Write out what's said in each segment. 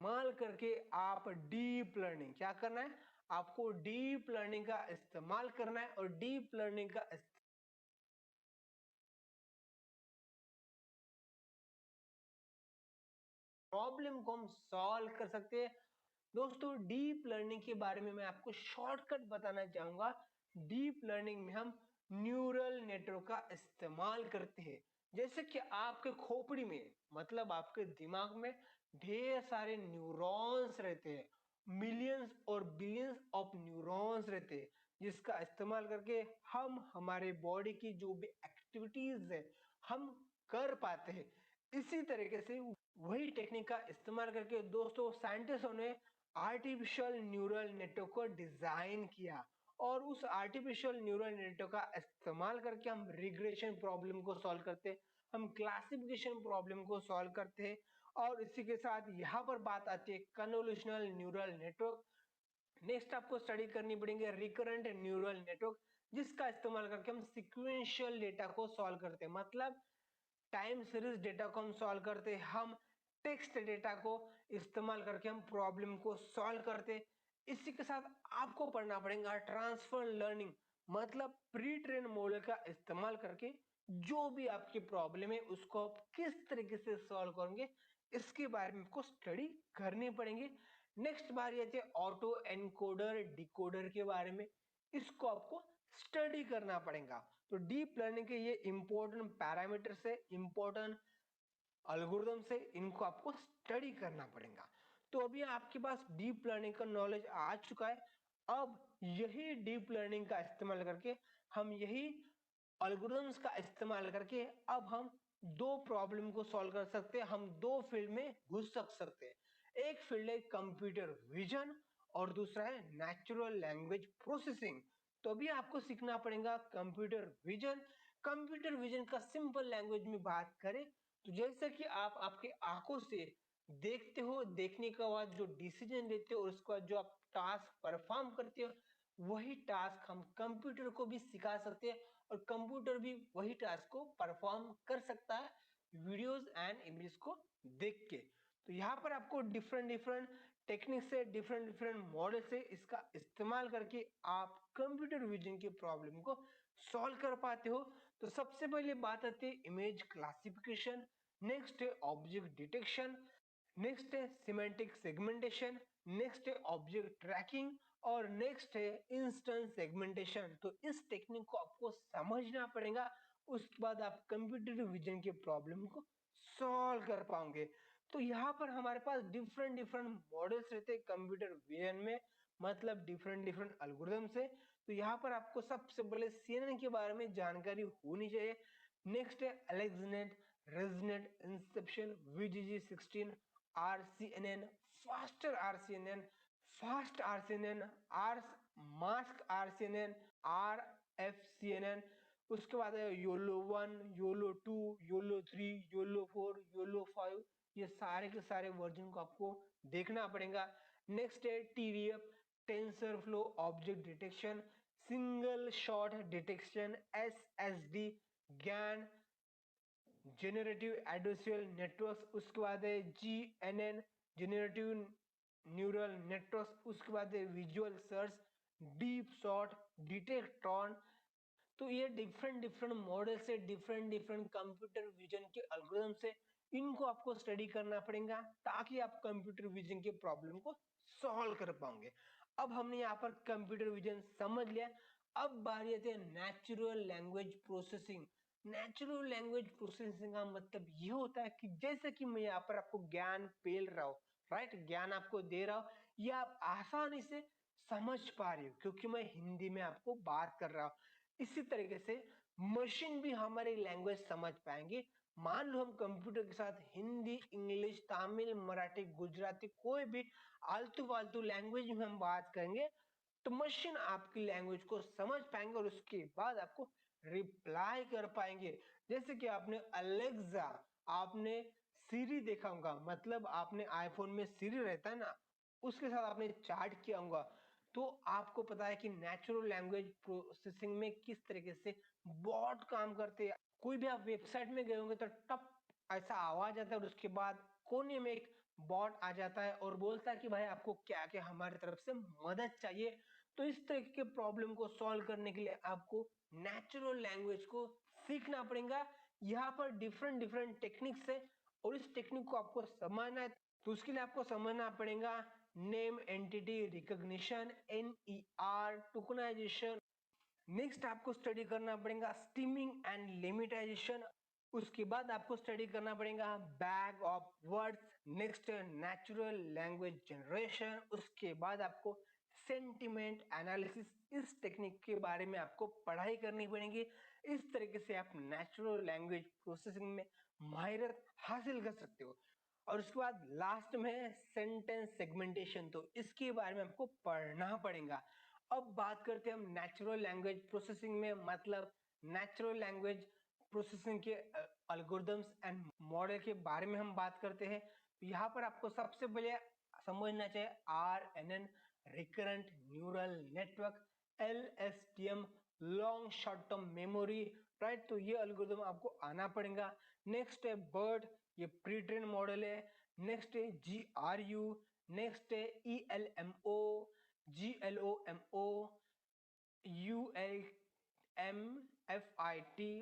इस्तेमाल करके आप डीप लर्निंग क्या करना है, आपको डीप लर्निंग का इस्तेमाल करना है और डीप लर्निंग का प्रॉब्लम को हम सॉल्व कर सकते हैं। दोस्तों डीप लर्निंग के बारे में मैं आपको शॉर्टकट बताना चाहूंगा। डीप लर्निंग में हम न्यूरल नेटवर्क का इस्तेमाल करते हैं। जैसे कि आपके खोपड़ी में मतलब आपके दिमाग में ढेर सारे न्यूरॉन्स रहते हैं, मिलियंस और बिलियंस ऑफ न्यूरॉन्स रहते हैं, जिसका इस्तेमाल करके हम हमारे बॉडी की जो भी एक्टिविटीज है हम कर पाते हैं। इसी तरीके से वही टेक्निक का इस्तेमाल करके दोस्तों साइंटिस्टों ने आर्टिफिशियल न्यूरल नेटवर्क को डिजाइन किया और उस आर्टिफिशियल न्यूरल नेटवर्क का इस्तेमाल करके हम रिग्रेशन प्रॉब्लम को सॉल्व करते हैं, हम क्लासिफिकेशन प्रॉब्लम को सॉल्व करते हैं। और इसी के साथ यहाँ पर बात आती है कन्वोल्यूशनल न्यूरल नेटवर्क। नेक्स्ट आपको स्टडी करनी पड़ेंगे रिकरेंट न्यूरल नेटवर्क, जिसका इस्तेमाल करके हम सिक्वेंशियल डेटा को सॉल्व करते हैं, मतलब टाइम सीरीज डेटा को हम सॉल्व करते हैं, हम टेक्स्ट डेटा को इस्तेमाल करके हम प्रॉब्लम को सॉल्व करते हैं। इसी के साथ आपको पढ़ना पड़ेगा ट्रांसफर लर्निंग, मतलब प्री ट्रेन मॉडल का इस्तेमाल करके जो भी आपकी प्रॉब्लम है उसको आप किस तरीके से सॉल्व करेंगे, इसके बारे में आपको स्टडी करनी पड़ेगी। नेक्स्ट बारी आती है ऑटो एनकोडर डिकोडर के बारे में, इसको आपको स्टडी करना पड़ेगा। तो डीप लर्निंग के ये इंपॉर्टेंट पैरामीटर से इंपॉर्टेंट एल्गोरिथम से इनको आपको स्टडी करना पड़ेगा। तो अभी आपके पास डीप लर्निंग का नॉलेज आ चुका है। अब यही डीप लर्निंग का इस्तेमाल करके हम यही एल्गोरिथम्स का इस्तेमाल करके अब हम दो प्रॉब्लम को सॉल्व कर सकते हैं, हम दो फील्ड में घुस सकते हैं। एक फील्ड है कंप्यूटर विजन और दूसरा है नेचुरल लैंग्वेज प्रोसेसिंग। तो अभी आपको सीखना पड़ेगा कंप्यूटर विजन। कंप्यूटर विजन का सिंपल लैंग्वेज में बात करें तो जैसे कि आप आपके आंखों से देखते हो, देखने के बाद जो डिसीजन लेते हो और उसके बाद जो आप टास्क परफॉर्म करते हो, वही टास्क हम कंप्यूटर को भी सिखा सकते हैं और कंप्यूटर भी वही टास्क को परफॉर्म कर सकता है वीडियोस एंड इमेजेस को देख के। तो यहाँ पर आपको डिफरेंट डिफरेंट टेक्निक से डिफरेंट डिफरेंट मॉडल से इसका इस्तेमाल करके आप कंप्यूटर विजन की प्रॉब्लम को सॉल्व कर पाते हो। तो सबसे पहले बात आती है इमेज क्लासिफिकेशन, नेक्स्ट है ऑब्जेक्ट डिटेक्शन, नेक्स्ट है सिमेंटिक सेगमेंटेशन, नेक्स्ट है ऑब्जेक्ट ट्रैकिंग और नेक्स्ट है इंस्टेंस सेगमेंटेशन। तो इस टेक्निक को आपको समझना पड़ेगा, उसके बाद आप कंप्यूटर विजन के प्रॉब्लम को सॉल्व कर पाओगे। तो यहाँ पर हमारे पास डिफरेंट डिफरेंट मॉडल्स रहते हैं कंप्यूटर विजन में, मतलब डिफरेंट डिफरेंट एल्गोरिथम से। तो यहाँ पर आपको सबसे पहले सीएनएन के बारे में जानकारी होनी चाहिए। नेक्स्ट है AlexNet, ResNet, Inception, VGG16, RCNN, faster RCNN, fast RCNN, or mask RCNN, RFCNN, उसके बाद है YOLO 1, YOLO 2, YOLO 3, YOLO 4, YOLO 5। ये सारे के सारे वर्जन को आपको देखना पड़ेगा। नेक्स्ट है TDF, tensor flow object detection, single shot detection, SSD, ज्ञान जेनरेटिव एडवेंशियल नेटवर्क, उसके बाद है GNN जेनरेटिव न्यूरल नेटवर्क, उसके बाद है विजुअल सर्च, डीप शॉट, डिटेक्ट्रॉन। तो ये डिफरेंट डिफरेंट मॉडल से डिफरेंट डिफरेंट कंप्यूटर विजन के एल्गोरिथम से इनको आपको स्टडी करना पड़ेगा ताकि आप कंप्यूटर विजन के प्रॉब्लम को सॉल्व कर पाओगे। अब हमने यहाँ पर कंप्यूटर विजन समझ लिया। अब बारी आती है natural language processing. Natural language processing का मतलब ये होता है कि जैसे कि मैं यहाँ पर आपको ज्ञान पेल रहा हूँ, राइट, ज्ञान आपको दे रहा हूँ, ये आप आसानी से समझ पा रहे हो क्योंकि मैं हिंदी में आपको बात कर रहा हूँ। इसी तरीके से मशीन भी हमारी लैंग्वेज समझ पाएंगे। मान लो हम कंप्यूटर के साथ हिंदी, इंग्लिश, तमिल, मराठी, गुजराती, कोई भी आलतू फालतू लैंग्वेज में हम बात करेंगे तो मशीन आपकी लैंग्वेज को समझ पाएंगे और उसके बाद आपको रिप्लाई कर पाएंगे। जैसे कि आपने अलेक्सा, आपने सीरी देखा होगा, मतलब आपने आईफोन में सीरी रहता है ना, उसके साथ आपने चैट किया होगा, तो आपको पता है कि नेचुरल लैंग्वेज प्रोसेसिंग में किस तरीके से बॉट काम करते हैं। कोई भी आप वेबसाइट में गए होंगे तो टप ऐसा आवाज आता है और उसके बाद कोने में एक बॉट आ जाता है और बोलता है कि भाई आपको क्या क्या हमारी तरफ से मदद चाहिए। तो इस तरह के प्रॉब्लम को सॉल्व करने के लिए आपको नेचुरल लैंग्वेज को सीखना पड़ेगा। यहाँ पर डिफरेंट डिफरेंट टेक्निक्स है और इस टेक्निक को आपको समझना है। तो उसके लिए आपको समझना पड़ेगा name entity recognition, NER, tokenisation. Next आपको स्टडी करना पड़ेगा स्टीमिंग एंड लिमिटाइजेशन। उसके बाद आपको स्टडी करना पड़ेगा bag of words. Next natural language generation. उसके बाद आपको सेंटिमेंट एनालिसिस, इस टेक्निक के बारे में आपको पढ़ाई करनी पड़ेगी। इस तरीके से आप नेचुरल लैंग्वेज प्रोसेसिंग में माहिरत हासिल कर सकते हो। और उसके बाद लास्ट में है सेंटेंस सेगमेंटेशन, तो इसके बारे में आपको पढ़ना पड़ेगा। अब बात करते हैं हम नेचुरल लैंग्वेज प्रोसेसिंग में, मतलब नेचुरल लैंग्वेज प्रोसेसिंग के एल्गोरिथम्स एंड मॉडल के बारे में हम बात करते हैं। यहाँ पर आपको सबसे पहले समझना चाहिए RNN, recurrent neural network, LSTM, long short term memory, right. तो ये एल्गोरिथम आपको आना पड़ेगा। नेक्स्ट है BERT, ये प्री ट्रेन मॉडल है। नेक्स्ट है GRU, नेक्स्ट है ELMO, GLOMO, ULMFIT,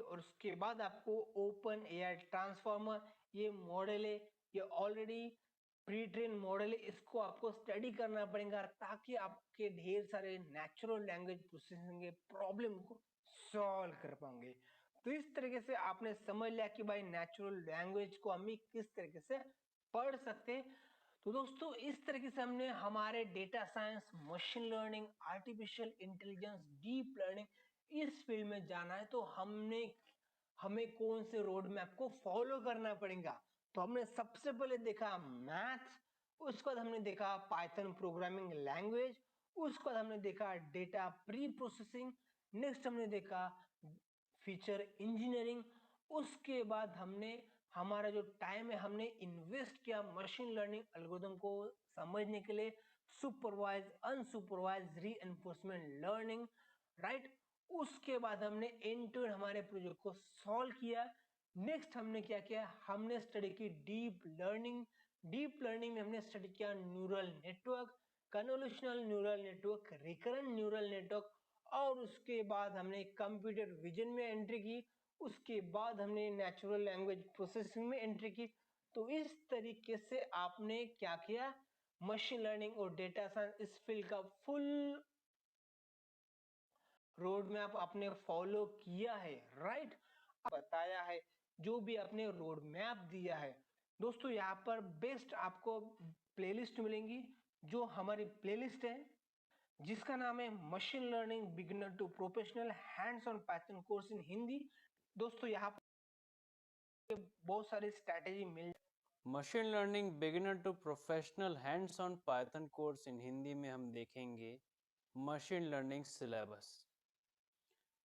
और उसके बाद आपको ओपन AI ट्रांसफॉर्मर, ये मॉडल है, ये ऑलरेडी प्री ट्रेन मॉडल है। इसको आपको स्टडी करना पड़ेगा ताकि आपके ढेर सारे नेचुरल लैंग्वेज प्रोसेसिंग के प्रॉब्लम को सॉल्व कर पाएंगे। तो इस तरीके से आपने समझ लिया कि भाई नेचुरल लैंग्वेज को हम किस तरीके से पढ़ सकते हैं। तो दोस्तों इस तरीके से हमने हमारे data science, machine learning, artificial intelligence, deep learning इस फील्ड में जाना है तो हमें कौन से रोड मैप को फॉलो करना पड़ेगा। तो हमने सबसे पहले देखा मैथ्स, उसके बाद हमने देखा पाइथन प्रोग्रामिंग लैंग्वेज, उसके बाद हमने देखा डेटा प्री प्रोसेसिंग, नेक्स्ट हमने देखा फीचर इंजीनियरिंग, उसके बाद हमने हमारा जो टाइम है हमने इन्वेस्ट किया मशीन लर्निंग एल्गोरिथम को समझने के लिए, supervise unsupervise reinforcement learning, right. उसके बाद हमने एंड टू एंड हमारे प्रोजेक्ट को सॉल्व किया। नेक्स्ट हमने क्या किया, हमने स्टडी की डीप लर्निंग। डीप लर्निंग में हमने स्टडी किया neural network, convolutional neural network, recurrent neural network, और उसके बाद हमने कंप्यूटर विजन में एंट्री की। उसके बाद हमने नेचुरल लैंग्वेज प्रोसेसिंग में एंट्री की। तो इस तरीके से आपने क्या किया, मशीन लर्निंग और डेटा साइंस इस फील्ड का फुल रोड मैप आपने फॉलो किया है, राइट। बताया है जो भी आपने रोड मैप दिया है। दोस्तों यहाँ पर बेस्ट आपको प्लेलिस्ट मिलेंगी, जो हमारी प्लेलिस्ट है जिसका नाम है machine learning beginner to professional hands on Python course in Hindi. दोस्तों यहाँ पर बहुत सारी स्ट्रैटेजी मिल, machine learning beginner to professional hands on Python course in Hindi में हम देखेंगे मशीन लर्निंग सिलेबस।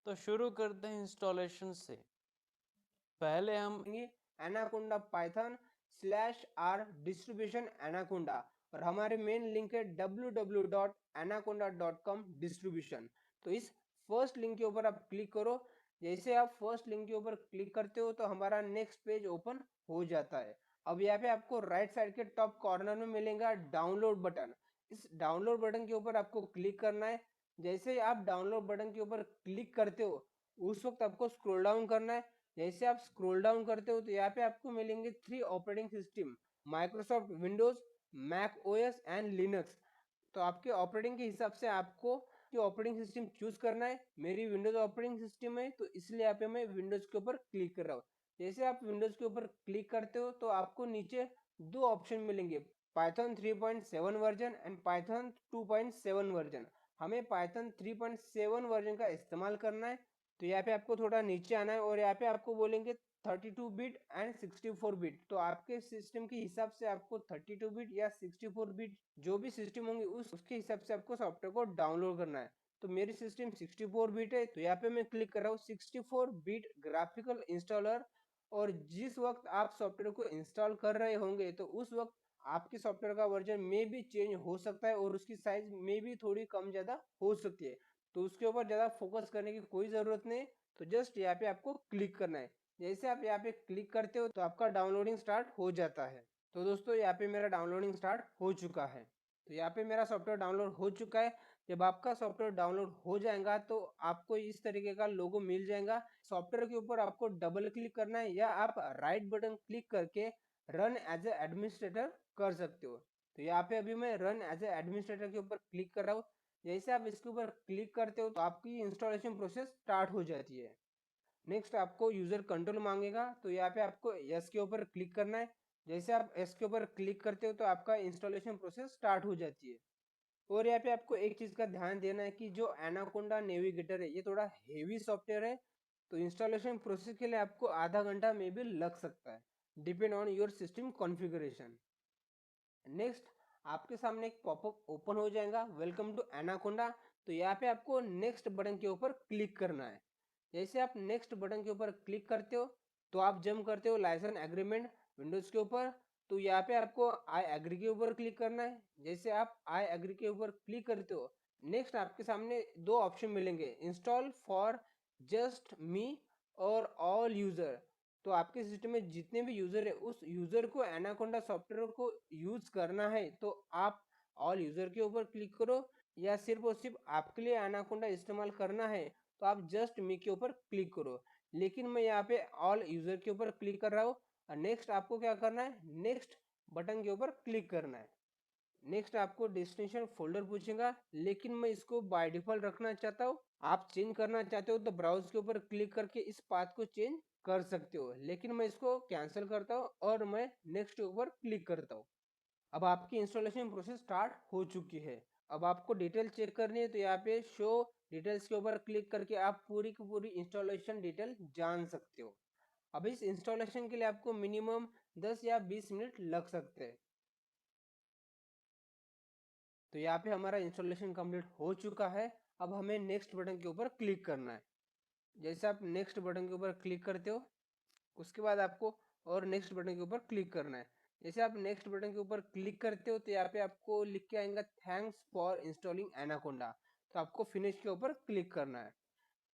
तो शुरू करते हैं इंस्टॉलेशन से। पहले हम anaconda Python /r distribution anaconda, और हमारे मेन लिंक है www.anaconda.com डिस्ट्रीब्यूशन। तो इस फर्स्ट लिंक के ऊपर आप क्लिक करो। जैसे आप फर्स्ट लिंक के ऊपर क्लिक करते हो तो हमारा नेक्स्ट पेज ओपन हो जाता है। अब यहाँ पे आपको राइट साइड के टॉप कॉर्नर में मिलेगा डाउनलोड बटन। इस डाउनलोड बटन के ऊपर आपको क्लिक करना है। जैसे आप डाउनलोड बटन के ऊपर क्लिक करते हो उस वक्त आपको स्क्रॉल डाउन करना है। जैसे आप स्क्रॉल डाउन करते हो तो यहाँ पे आपको मिलेंगे 3 operating system, Microsoft Windows, Mac OS and Linux. तो आपके ऑपरेटिंग के हिसाब से आपको जो ऑपरेटिंग सिस्टम चूज करना है। मेरी विंडोज ऑपरेटिंग सिस्टम है तो इसलिए यहाँ पे मैं विंडोज के ऊपर क्लिक कर रहा हूँ। जैसे आप विंडोज के ऊपर क्लिक करते हो तो आपको नीचे दो ऑप्शन मिलेंगे, Python 3.7 version and Python 2.7 version. हमें पाइथन 3.7 वर्जन का इस्तेमाल करना है। तो यहाँ पे आपको थोड़ा नीचे आना है और यहाँ पे आपको बोलेंगे 32 बिट एंड 64 बिट। तो आपके सिस्टम के हिसाब से आपको 32 बिट या 64 बिट जो भी सिस्टम होंगे उसके हिसाब से आपको सॉफ्टवेयर को डाउनलोड करना है। तो मेरी सिस्टम 64 बिट है तो यहाँ पे मैं क्लिक कर रहा हूँ 64 बिट ग्राफिकल इंस्टॉलर। और जिस वक्त आप सॉफ्टवेयर को इंस्टॉल कर रहे होंगे तो उस वक्त आपके सॉफ्टवेयर का वर्जन में भी चेंज हो सकता है और उसकी साइज में भी थोड़ी कम ज्यादा हो सकती है। तो उसके ऊपर ज्यादा फोकस करने की कोई जरूरत नहीं। तो जस्ट यहाँ पे आपको क्लिक करना है। जैसे आप यहाँ पे क्लिक करते हो तो आपका डाउनलोडिंग स्टार्ट हो जाता है। तो दोस्तों यहाँ पे मेरा डाउनलोडिंग स्टार्ट हो चुका है। तो यहाँ पे मेरा सॉफ्टवेयर डाउनलोड हो चुका है। जब आपका सॉफ्टवेयर डाउनलोड हो जाएगा तो आपको इस तरीके का लोगो मिल जाएगा। सॉफ्टवेयर के ऊपर आपको डबल क्लिक करना है या आप राइट बटन क्लिक करके रन एज ए एडमिनिस्ट्रेटर कर सकते हो। तो यहाँ पे अभी मैं रन एज ए एडमिनिस्ट्रेटर के ऊपर क्लिक कर रहा हूँ। जैसे आप इसके ऊपर क्लिक करते हो तो आपकी इंस्टॉलेशन प्रोसेस स्टार्ट हो जाती है। नेक्स्ट आपको यूजर कंट्रोल मांगेगा, तो यहाँ पे आपको यस के ऊपर क्लिक करना है। जैसे आप यस के ऊपर क्लिक करते हो तो आपका इंस्टॉलेशन प्रोसेस स्टार्ट हो जाती है। और यहाँ पे आपको एक चीज का ध्यान देना है कि जो एनाकोंडा नेविगेटर है ये थोड़ा हेवी सॉफ्टवेयर है, तो इंस्टॉलेशन प्रोसेस के लिए आपको आधा घंटा में भी लग सकता है, depend on your system configuration. Next आपके सामने एक पॉपअप ओपन हो जाएगा, वेलकम टू एनाकोंडा। तो यहाँ पे आपको नेक्स्ट बटन के ऊपर क्लिक करना है। जैसे आप नेक्स्ट बटन के ऊपर क्लिक करते हो तो आप जंप करते हो लाइसेंस एग्रीमेंट विंडोज के ऊपर। तो यहाँ पे आपको आई एग्री के ऊपर क्लिक करना है। जैसे आप आई एग्री के ऊपर क्लिक करते हो, नेक्स्ट आपके सामने दो ऑप्शन मिलेंगे, इंस्टॉल फॉर जस्ट मी और ऑल यूजर। तो आपके सिस्टम में जितने भी यूजर है उस यूजर को एनाकोंडा सॉफ्टवेयर को यूज करना है तो आप ऑल यूजर के ऊपर क्लिक करो, या सिर्फ और सिर्फ आपके लिए एनाकोंडा इस्तेमाल करना है तो आप जस्ट मी के ऊपर क्लिक करो। लेकिन मैं यहाँ पे ऑल यूजर के ऊपर क्लिक कर रहा हूँ। और नेक्स्ट आपको क्या करना है, नेक्स्ट बटन के ऊपर क्लिक करना है। नेक्स्ट आपको डेस्टिनेशन फोल्डर पूछेगा, लेकिन मैं इसको बाय डिफॉल्ट रखना चाहता हूँ। आप चेंज करना चाहते हो तो ब्राउज के ऊपर क्लिक करके इस पाथ को चेंज कर सकते हो, लेकिन मैं इसको कैंसिल करता हूँ और मैं नेक्स्ट के ऊपर क्लिक करता हूँ। अब आपकी इंस्टॉलेशन प्रोसेस स्टार्ट हो चुकी है। अब आपको डिटेल चेक करनी है तो यहाँ पे शो डिटेल्स के ऊपर क्लिक करके आप पूरी की पूरी इंस्टॉलेशन डिटेल जान सकते हो। अब इस इंस्टॉलेशन के लिए आपको मिनिमम 10 या 20 मिनट लग सकते हैं। तो यहाँ पे हमारा इंस्टॉलेशन कंप्लीट हो चुका है। अब हमें नेक्स्ट बटन के ऊपर क्लिक करना है। जैसे आप नेक्स्ट बटन के ऊपर क्लिक करते हो उसके बाद आपको और नेक्स्ट बटन के ऊपर क्लिक करना है। जैसे आप नेक्स्ट बटन के ऊपर क्लिक करते हो तो यहाँ पे आपको लिख के आएगा थैंक्स फॉर इंस्टॉलिंग एनाकोंडा। तो आपको फिनिश के ऊपर क्लिक करना है।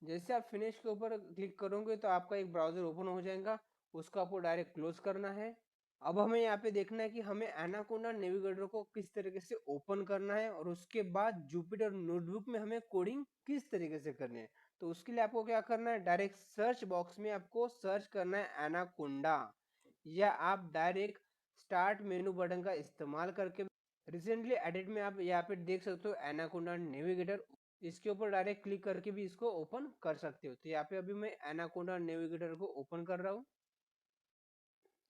जैसे आप फिनिश के ऊपर क्लिक करोगे तो आपका एक ब्राउजर ओपन हो जाएगा, उसको आपको डायरेक्ट क्लोज करना है। अब हमें यहाँ पे देखना है कि हमें एनाकोंडा नेविगेटर को किस तरीके से ओपन करना है और उसके बाद जुपिटर नोटबुक में हमें कोडिंग किस तरीके से करनी है। तो उसके लिए आपको क्या करना है, डायरेक्ट सर्च बॉक्स में आपको सर्च करना है एनाकोंडा, या आप डायरेक्ट स्टार्ट मेनू बटन का इस्तेमाल करके रिसेंटली एडिट में आप यहाँ पे देख सकते हो एनाकोंडा नेविगेटर, इसके ऊपर डायरेक्ट क्लिक करके भी इसको ओपन कर सकते हो। तो यहाँ पे अभी मैं एनाकोंडा नेविगेटर को ओपन कर रहा हूँ।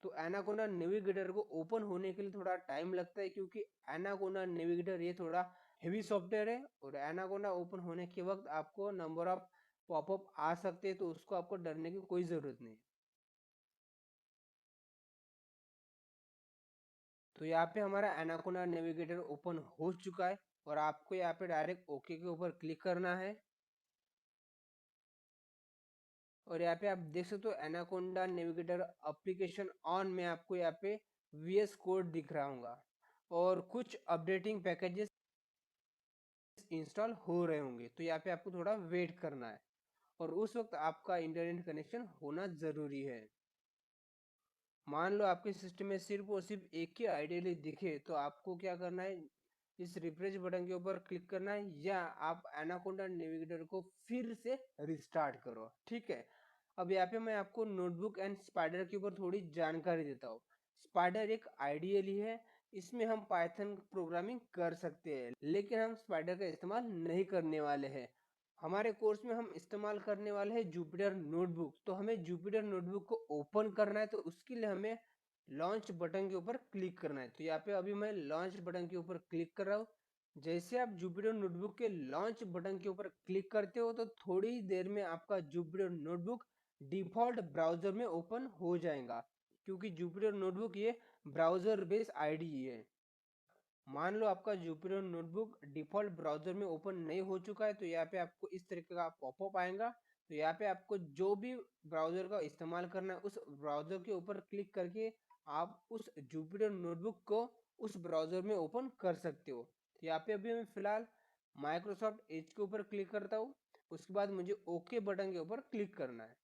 तो एनाकोंडा नेविगेटर को ओपन होने के लिए थोड़ा टाइम लगता है, क्योंकि एनाकोंडा नेविगेटर ये थोड़ा हेवी सॉफ्टवेयर है और एनाकोंडा ओपन होने के वक्त आपको नंबर ऑफ पॉपअप आ सकते हैं, तो उसको आपको डरने की कोई ज़रूरत नहीं। तो यहाँ पे हमारा एनाकोंडा नेविगेटर ओपन हो चुका है और आपको यहाँ पे डायरेक्ट ओके के ऊपर क्लिक करना है। और यहाँ पे आप देख सकते हो एनाकोंडा नेविगेटर एप्लीकेशन ऑन में आपको यहाँ पे VS कोड दिख रहा होगा और कुछ अपडेटिंग पैकेजेस इंस्टॉल हो रहे होंगे। तो यहाँ पे आपको थोड़ा वेट करना है और उस वक्त आपका इंटरनेट कनेक्शन होना ज़रूरी है। मान लो आपके सिस्टम में सिर्फ और सिर्फ एक ही आइडियली दिखे तो आपको क्या करना है, इस रिफ्रेश बटन के ऊपर क्लिक करना है या आप एनाकोंडा नेविगेटर को फिर से रिस्टार्ट करो। ठीक है, अब यहाँ पे मैं आपको नोटबुक एंड स्पाइडर के ऊपर थोड़ी जानकारी देता हूँ। स्पाइडर एक आइडियल ही है, इसमें हम पाइथन प्रोग्रामिंग कर सकते हैं, लेकिन हम स्पाइडर का इस्तेमाल नहीं करने वाले हैं। हमारे कोर्स में हम इस्तेमाल करने वाले हैं जुपिटर नोटबुक। तो हमें जुपिटर नोटबुक को ओपन करना है, तो उसके लिए हमें लॉन्च बटन के ऊपर क्लिक करना है। तो यहाँ पे अभी मैं लॉन्च बटन के ऊपर क्लिक कर रहा हूँ। जैसे आप जुपिटर नोटबुक के लॉन्च बटन के ऊपर क्लिक करते हो तो थोड़ी देर में आपका जुपिटर नोटबुक डिफॉल्ट ब्राउजर में ओपन हो जाएगा, क्योंकि जुपिटर नोटबुक ये ब्राउजर बेस्ड आईडी है। मान लो आपका जुपिटर नोटबुक डिफॉल्ट ब्राउजर में ओपन नहीं हो चुका है तो यहाँ पे आपको इस तरीके का पॉपअप आएगा। तो यहाँ पे आपको जो भी ब्राउजर का इस्तेमाल करना है उस ब्राउजर के ऊपर क्लिक करके आप उस जुपिटर नोटबुक को उस ब्राउजर में ओपन कर सकते हो। तो यहाँ पे अभी मैं फिलहाल माइक्रोसॉफ्ट एज के ऊपर क्लिक करता हूँ, उसके बाद मुझे ओके बटन के ऊपर क्लिक करना है।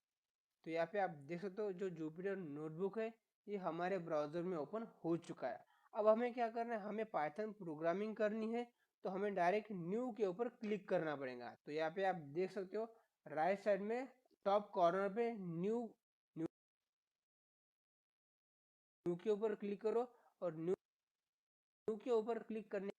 तो यहाँ पे आप देख सकते हो जो जुपिटर नोटबुक है ये हमारे ब्राउजर में ओपन हो चुका है। अब हमें क्या करना है, हमें पाइथन प्रोग्रामिंग करनी है, तो हमें डायरेक्ट न्यू के ऊपर क्लिक करना पड़ेगा। तो यहाँ पे आप देख सकते हो राइट साइड में टॉप कॉर्नर पे न्यू के ऊपर क्लिक करो, और न्यू के ऊपर क्लिक करने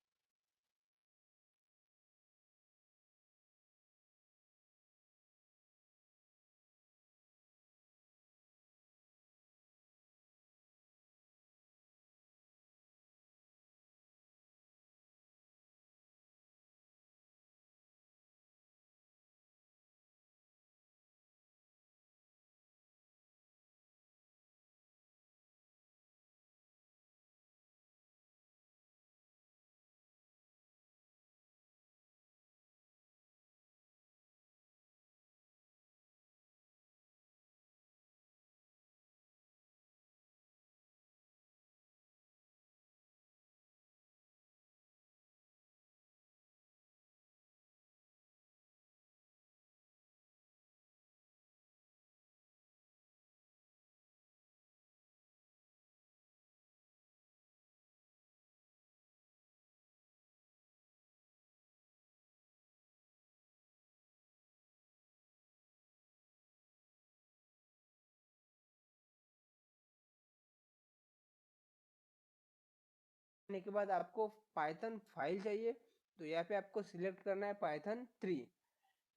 करने के बाद आपको पाइथन फाइल चाहिए। तो यहाँ पे आपको सिलेक्ट करना है पाइथन 3।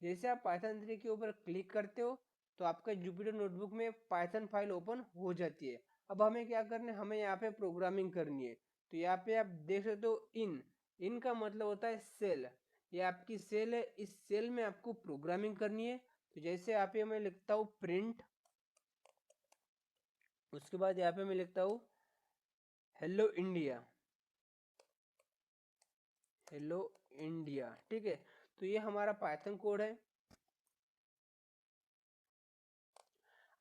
जैसे आप पाइथन 3 के ऊपर क्लिक करते हो तो आपका जुपिटर नोटबुक में पाइथन फाइल ओपन हो जाती है। अब हमें क्या करना है, हमें यहाँ पे प्रोग्रामिंग करनी है। तो यहाँ पे आप देख सकते हो इन का मतलब होता है सेल। ये आपकी सेल है, इस सेल में आपको प्रोग्रामिंग करनी है। तो जैसे यहाँ पे मैं लिखता हूँ प्रिंट, उसके बाद यहाँ पे मैं लिखता हूँ हेलो इंडिया, हेलो इंडिया, ठीक है। तो ये हमारा पाइथन कोड है।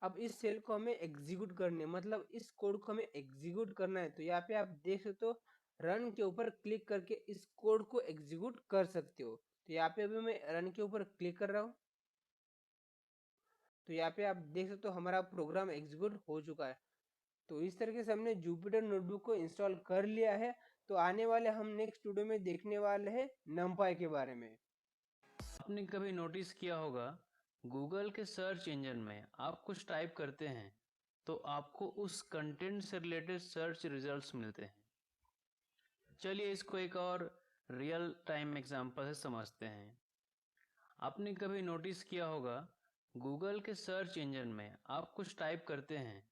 अब इस सेल को हमें एग्जीक्यूट करने, मतलब इस कोड को हमें एग्जीक्यूट करना है। तो यहाँ पे आप देख सकते हो रन के ऊपर क्लिक करके इस कोड को एग्जीक्यूट कर सकते हो। तो यहाँ पे अभी मैं रन के ऊपर क्लिक कर रहा हूँ। तो यहाँ पे आप देख सकते हो हमारा प्रोग्राम एग्जीक्यूट हो चुका है। तो इस तरीके से हमने जुपिटर नोटबुक को इंस्टॉल कर लिया है। तो आने वाले हम नेक्स्ट वीडियो में देखने वाले हैं नमपाई के बारे में। आपने कभी नोटिस किया होगा गूगल के सर्च इंजन में आप कुछ टाइप करते हैं तो आपको उस कंटेंट से रिलेटेड सर्च रिजल्ट्स मिलते हैं। चलिए इसको एक और रियल टाइम एग्जांपल से समझते हैं। आपने कभी नोटिस किया होगा गूगल के सर्च इंजन में आप कुछ टाइप करते हैं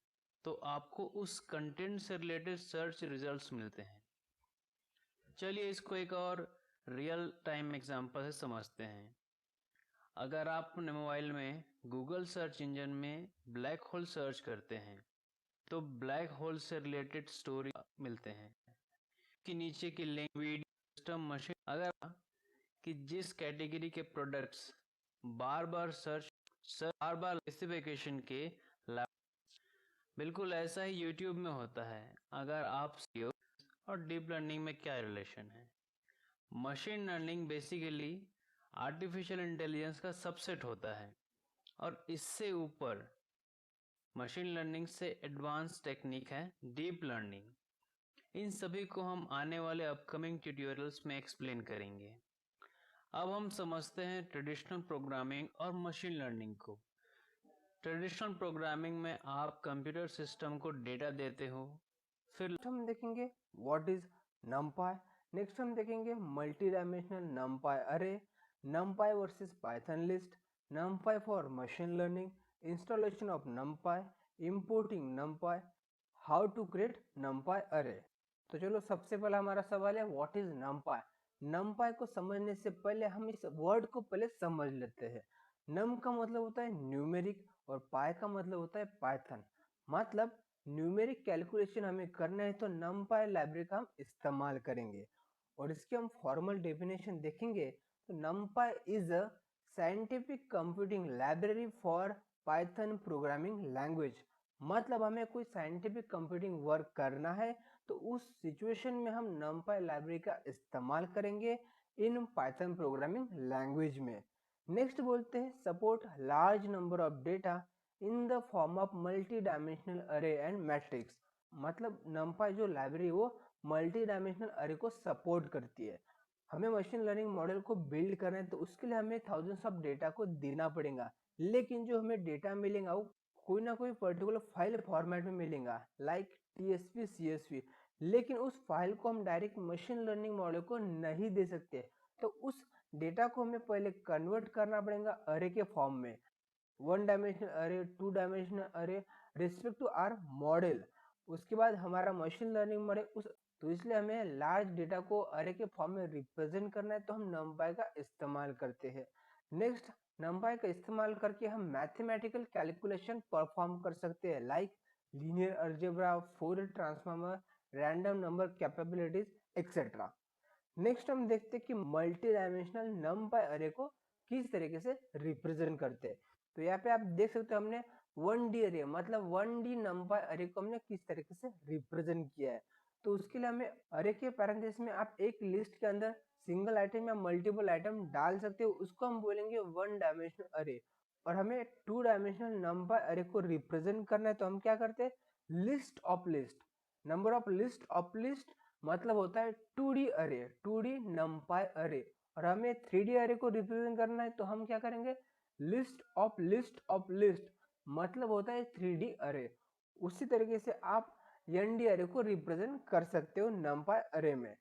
तो आपको उस कंटेंट से रिलेटेड सर्च रिजल्ट्स मिलते हैं। चलिए इसको एक और रियल टाइम एग्जांपल से समझते हैं। अगर आप अपने मोबाइल में गूगल सर्च इंजन में ब्लैक होल सर्च करते हैं तो ब्लैक होल से रिलेटेड स्टोरी मिलते हैं कि नीचे की लिंक वीडियो सिस्टम मशीन। अगर कि जिस कैटेगरी के प्रोडक्ट्स बार बार स्पेसिफिकेशन के बिल्कुल ऐसा ही यूट्यूब में होता है। अगर आप और डीप लर्निंग में क्या रिलेशन है? Machine learning basically artificial intelligence का सबसेट होता है और इससे ऊपर मशीन लर्निंग से एडवांस टेक्निक है डीप लर्निंग। इन सभी को हम आने वाले अपकमिंग ट्यूटोरियल्स में एक्सप्लेन करेंगे। अब हम समझते हैं ट्रेडिशनल प्रोग्रामिंग और मशीन लर्निंग को। ट्रेडिशनल प्रोग्रामिंग में आप कंप्यूटर सिस्टम को डेटा देते हो, फिर हम देखेंगे व्हाट इज नमपाई। नेक्स्ट हम देखेंगे multi dimensional NumPy array, NumPy versus Python list, NumPy for machine learning, installation of NumPy, importing NumPy, how to create NumPy array. तो चलो सबसे पहला हमारा सवाल है व्हाट इज नमपाई। नमपाई को समझने से पहले हम इस वर्ड को पहले समझ लेते हैं। नम का मतलब होता है न्यूमेरिक और पाई का मतलब होता है पाइथन। मतलब न्यूमेरिक कैलकुलेशन हमें करना है तो नमपाई लाइब्रेरी का हम इस्तेमाल करेंगे। और इसकी हम फॉर्मल डेफिनेशन देखेंगे तो नमपाई is a scientific computing library for Python programming language. मतलब हमें कोई साइंटिफिक कंप्यूटिंग वर्क करना है तो उस सिचुएशन में हम नमपाई लाइब्रेरी का इस्तेमाल करेंगे इन पाइथन प्रोग्रामिंग लैंग्वेज में। नेक्स्ट बोलते हैं support large number of data in the form of multi dimensional अरे एंड मैट्रिक्स। मतलब numpy जो लाइब्रेरी वो मल्टी डायमेंशनल अरे को सपोर्ट करती है। हमें मशीन लर्निंग मॉडल को बिल्ड करना है तो उसके लिए हमें थाउजेंड्स ऑफ डेटा को देना पड़ेगा, लेकिन जो हमें डेटा मिलेगा वो कोई ना कोई पर्टिकुलर फाइल फॉर्मेट में मिलेगा, लाइक TSV CSV। लेकिन उस फाइल को हम डायरेक्ट मशीन लर्निंग मॉडल को नहीं दे सकते, तो उस डेटा को हमें पहले कन्वर्ट करना पड़ेगा अरे के फॉर्म में, 1 डायमेंशनल अरे, 2 डायमेंशनल अरे, रिस्पेक्ट टू आर मॉडल। उसके बाद हमारा मशीन लर्निंग मॉडल उस, तो इसलिए हमें लार्ज डेटा को अरे के फॉर्म में रिप्रेजेंट करना है, तो हम numpy का इस्तेमाल करते हैं। नेक्स्ट, numpy का इस्तेमाल करके हम मैथमेटिकल कैलकुलेशन परफॉर्म कर सकते हैं, like linear algebra, Fourier transformer, random number capabilities etcetera. Next हम देखते हैं कि मल्टी डायमेंशनल numpy अरे को किस तरीके से रिप्रेजेंट करते हैं। तो यहाँ पे आप देख सकते हो हमने 1D अरे मतलब 1D numpy अरे को हमने किस तरीके से रिप्रेजेंट किया है। तो उसके लिए हमें अरे के पैरेंथेसिस में आप एक लिस्ट के अंदर सिंगल आइटम या मल्टीपल आइटम डाल सकते हो, उसको हम बोलेंगे 1 डायमेंशनल अरे। और हमें 2 डायमेंशनल numpy अरे को रिप्रेजेंट करना है, तो हम क्या करते हैं, list of list, number of list मतलब होता है 2D अरे, 2D numpy अरे। और हमें 3D अरे को रिप्रेजेंट करना है, तो हम क्या करेंगे, लिस्ट ऑफ लिस्ट मतलब होता है 3D अरे। उसी तरीके से आप ND अरे को रिप्रेजेंट कर सकते हो numpy अरे में।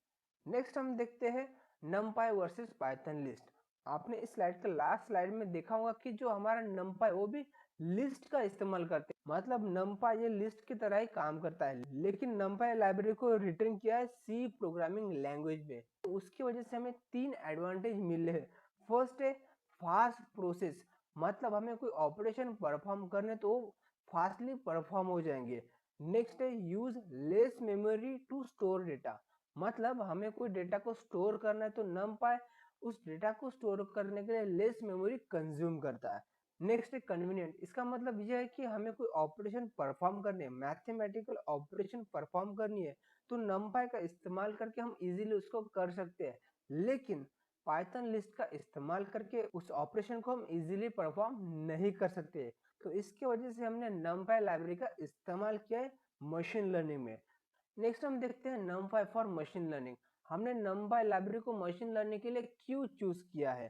नेक्स्ट हम देखते हैं numpy वर्सेस पाइथन लिस्ट। आपने इस स्लाइड के लास्ट स्लाइड में देखा होगा कि जो हमारा numpy वो भी लिस्ट का इस्तेमाल करते हैं, मतलब numpy ये लिस्ट की तरह ही काम करता है, लेकिन numpy लाइब्रेरी को रिटर्न किया है C प्रोग्रामिंग लैंग्वेज में। तो उसकी वजह से हमें 3 एडवांटेज मिले हैं। फर्स्ट है फास्ट प्रोसेस, मतलब हमें कोई ऑपरेशन परफॉर्म करने तो फास्टली परफॉर्म हो जाएंगे। नेक्स्ट है use less memory to store data, मतलब हमें कोई डेटा को स्टोर करना है तो numpy उस डेटा को स्टोर करने के लिए लेस मेमोरी कंज्यूम करता है। नेक्स्ट है कन्वीनियंट, इसका मतलब यह है कि हमें कोई ऑपरेशन परफॉर्म करनी है, मैथमेटिकल ऑपरेशन परफॉर्म करनी है, तो numpy का इस्तेमाल करके हम इजीली उसको कर सकते हैं। लेकिन पाइथन लिस्ट का इस्तेमाल करके उस ऑपरेशन को हम इजीली परफॉर्म नहीं कर सकते, तो इसके वजह से हमने numpy लाइब्रेरी का इस्तेमाल किया है मशीन लर्निंग में। नेक्स्ट हम देखते हैं numpy फॉर मशीन लर्निंग। हमने numpy लाइब्रेरी को मशीन लर्निंग के लिए क्यों चूज किया है,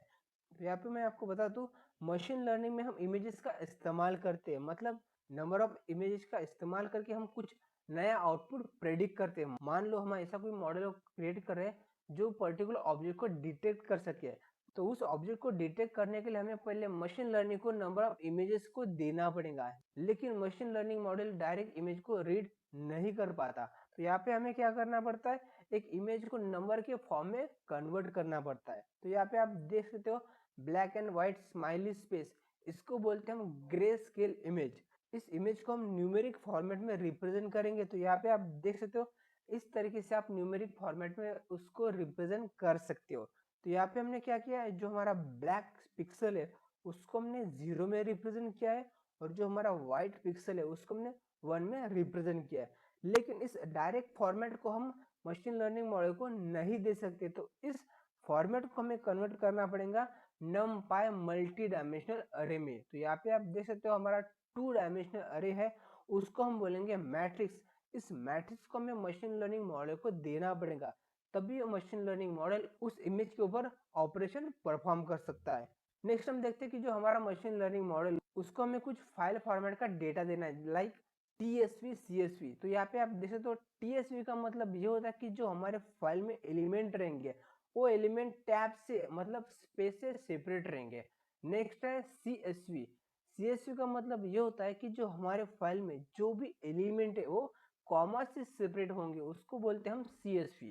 तो यहाँ पे मैं आपको बता दूं, मशीन लर्निंग में हम इमेजेस का इस्तेमाल करते हैं, मतलब नंबर ऑफ इमेजेस का इस्तेमाल करके हम कुछ नया आउटपुट प्रेडिक्ट करते हैं। मान लो हम ऐसा कोई मॉडल क्रिएट कर रहे हैं जो पर्टिकुलर ऑब्जेक्ट को डिटेक्ट कर सके, तो उस ऑब्जेक्ट को डिटेक्ट करने के लिए हमें पहले मशीन लर्निंग को नंबर ऑफ इमेजेस को देना पड़ेगा, लेकिन machine learning model direct image को रीड नहीं कर पाता। तो यहाँ पे हमें क्या करना पड़ता है, एक इमेज को नंबर के फॉर्म में कन्वर्ट करना पड़ता है। तो यहाँ पे आप देख सकते हो black and white smiley space, इसको बोलते हैं हम ग्रे स्केल इमेज। इस इमेज को हम न्यूमेरिक फॉर्मेट में रिप्रेजेंट करेंगे, तो यहाँ पे आप देख सकते हो इस तरीके से आप न्यूमेरिक फॉर्मेट में उसको रिप्रेजेंट कर सकते हो। तो यहाँ पे हमने क्या किया है, जो हमारा ब्लैक पिक्सल है उसको हमने 0 में रिप्रेजेंट किया है, और जो हमारा व्हाइट पिक्सल है उसको हमने 1 में रिप्रेजेंट किया है। लेकिन इस डायरेक्ट फॉर्मेट को हम मशीन लर्निंग मॉडल को नहीं दे सकते, तो इस फॉर्मेट को हमें कन्वर्ट करना पड़ेगा numpy मल्टी डायमेंशनल अरे में। तो यहाँ पे आप देख सकते हो हमारा 2 डायमेंशनल अरे है, उसको हम बोलेंगे मैट्रिक्स। इस मैट्रिक्स को हमें मशीन लर्निंग मॉडल को देना पड़ेगा, तभी मशीन लर्निंग मॉडल उस इमेज के ऊपर ऑपरेशन परफॉर्म कर सकता है। नेक्स्ट हम देखते हैं कि जो हमारा मशीन लर्निंग मॉडल उसको हमें कुछ फाइल फॉर्मेट का डेटा देना है, लाइक TSV CSV। तो यहाँ पे आप देख सकते हो TSV का मतलब ये होता है कि जो हमारे फाइल में एलिमेंट रहेंगे वो एलिमेंट टैब से मतलब स्पेस से सेपरेट रहेंगे। नेक्स्ट है CSV का मतलब ये होता है कि जो हमारे फाइल में जो भी एलिमेंट है वो कॉमा से सेपरेट होंगे, उसको बोलते हैं हम CSV।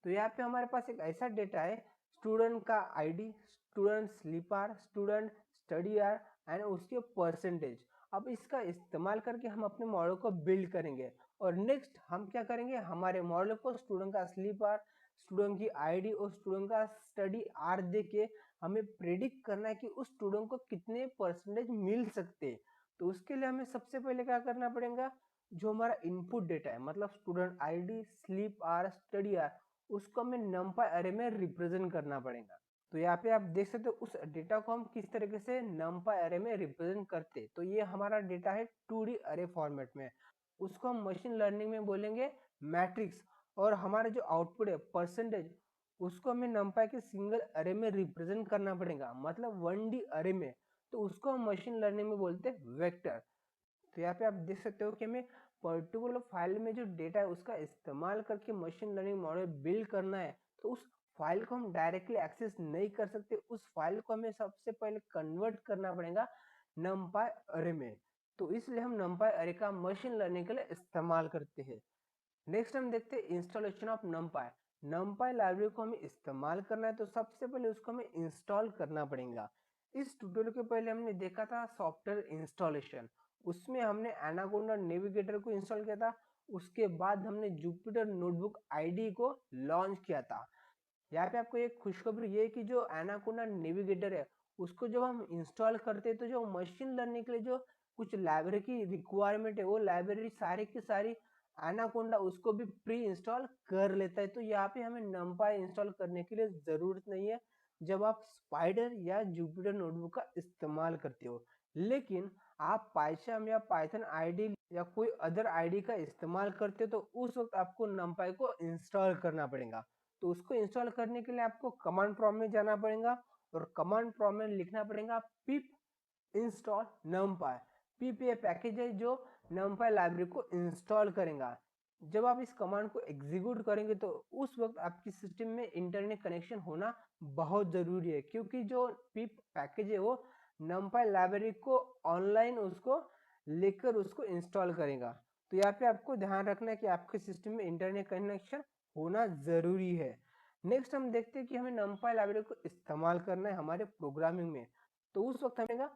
तो यहाँ पे हमारे पास एक ऐसा डेटा है, स्टूडेंट का ID, student sleep hour, student study our and उसके परसेंटेज। अब इसका इस्तेमाल करके हम अपने मॉडल को बिल्ड करेंगे, और नेक्स्ट हम क्या करेंगे, हमारे मॉडल को स्टूडेंट का स्लीप आवर, स्टूडेंट की ID और स्टूडेंट का स्टडी आर दे के हमें प्रेडिक्ट करना है कि उस स्टूडेंट को कितने परसेंटेज मिल सकते हैं। तो उसके लिए हमें सबसे पहले क्या करना पड़ेगा, जो हमारा इनपुट डेटा है मतलब student ID, sleep hour, study hour, उसको हमें numpy अरे में रिप्रेजेंट करना पड़ेगा। तो यहाँ पे आप देख सकते हो उस डेटा को हम किस तरीके से नंपाई अरे में रिप्रेजेंट करते। तो ये हमारा डेटा है 2D अरे फॉर्मेट में, उसको हम मशीन लर्निंग में बोलेंगे मैट्रिक्स। और हमारा जो आउटपुट है परसेंटेज, उसको हमें नंपाई के सिंगल अरे में रिप्रेजेंट करना पड़ेगा, मतलब 1D अरे में। तो उसको हम मशीन लर्निंग में बोलते हैं वेक्टर। तो यहाँ पे आप देख सकते हो कि हमें पर्टिकुलर फाइल में जो डेटा है उसका इस्तेमाल करके मशीन लर्निंग मॉडल बिल्ड करना है। तो उस फाइल को हम डायरेक्टली एक्सेस नहीं कर सकते, उस फाइल को हमें सबसे पहले कन्वर्ट करना पड़ेगा नंपाई अरे में। तो इसलिए हम नंपाई अरे का मशीन लर्निंग के लिए इस्तेमाल करते हैं। नेक्स्ट हम देखते हैं इंस्टॉलेशन ऑफ नंपाई। नंपाई लाइब्रेरी को हमें इस्तेमाल करना है तो सबसे पहले उसको हमें इंस्टॉल करना पड़ेगा। इस ट्यूटोरियल के पहले हमने देखा था सॉफ्टवेयर इंस्टॉलेशन, उसमें हमने एनाकोंडा नेविगेटर को इंस्टॉल किया था। उसके बाद हमने जुपिटर नोटबुक आईडी को लॉन्च किया था। यहाँ पे आपको एक खुशखबरी ये है कि जो एनाकोंडा नेविगेटर है उसको जब हम इंस्टॉल करते हैं तो जो मशीन लर्निंग के लिए जो कुछ लाइब्रेरी की रिक्वायरमेंट है वो लाइब्रेरी सारी की सारी एनाकोंडा उसको भी प्री इंस्टॉल कर लेता है। तो यहाँ पे हमें नंपाई इंस्टॉल करने के लिए ज़रूरत नहीं है जब आप स्पाइडर या जुपिटर नोटबुक का इस्तेमाल करते हो। लेकिन आप पाइथन या पाइथन आईडी या कोई अदर आईडी का इस्तेमाल करते हो तो उस वक्त आपको नंपाई को इंस्टॉल करना पड़ेगा। तो उसको इंस्टॉल करने के लिए आपको कमांड प्रॉम्प्ट में जाना पड़ेगा और कमांड प्रॉम्प्ट में लिखना पड़ेगा पिप इंस्टॉल नंपाई। पिप ये पैकेज है जो नंपाई लाइब्रेरी को इंस्टॉल करेगा। जब आप इस कमांड को एग्जीक्यूट करेंगे तो उस वक्त आपकी सिस्टम में इंटरनेट कनेक्शन होना बहुत ज़रूरी है, क्योंकि जो पिप पैकेज है वो नंपाई लाइब्रेरी को ऑनलाइन उसको लेकर उसको इंस्टॉल करेगा। तो यहाँ पे आपको ध्यान रखना है कि आपके सिस्टम में इंटरनेट कनेक्शन होना ज़रूरी है। नेक्स्ट हम देखते हैं कि हमें नंपाई लाइब्रेरी को इस्तेमाल करना है हमारे प्रोग्रामिंग में। तो उस वक्त हमें